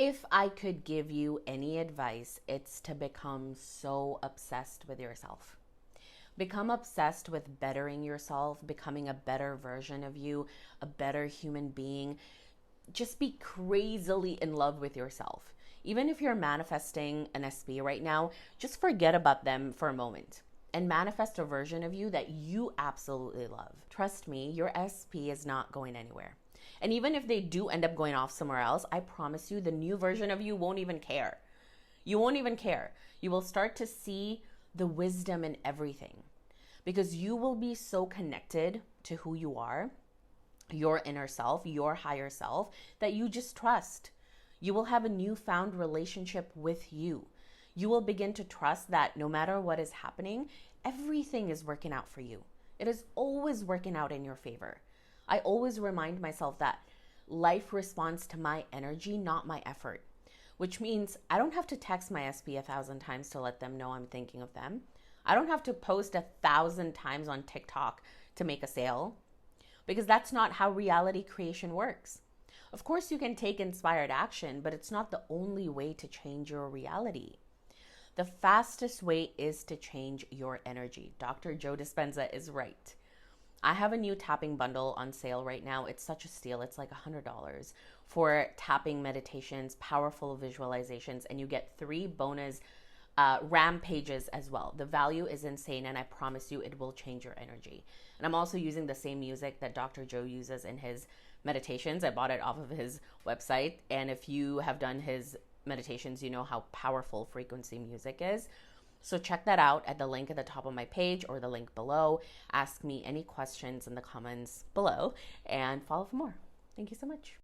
If I could give you any advice, it's to become so obsessed with yourself. Become obsessed with bettering yourself, becoming a better version of you, a better human being. Just be crazily in love with yourself. Even if you're manifesting an SP right now, just forget about them for a moment and manifest a version of you that you absolutely love. Trust me, your SP is not going anywhere. And even if they do end up going off somewhere else, I promise you the new version of you won't even care. You won't even care. You will start to see the wisdom in everything because you will be so connected to who you are, your inner self, your higher self, that you just trust. You will have a newfound relationship with you. You will begin to trust that no matter what is happening, everything is working out for you. It is always working out in your favor. I always remind myself that life responds to my energy, not my effort, which means I don't have to text my SP 1,000 times to let them know I'm thinking of them. I don't have to post 1,000 times on TikTok to make a sale because that's not how reality creation works. Of course, you can take inspired action, but it's not the only way to change your reality. The fastest way is to change your energy. Dr. Joe Dispenza is right. I have a new tapping bundle on sale right now. It's such a steal. It's like $100 for tapping meditations, powerful visualizations, and you get 3 bonus RAM pages as well. The value is insane, and I promise you it will change your energy. And I'm also using the same music that Dr. Joe uses in his meditations. I bought it off of his website, and if you have done his meditations, you know how powerful frequency music is. So check that out at the link at the top of my page or the link below. Ask me any questions in the comments below and follow for more. Thank you so much.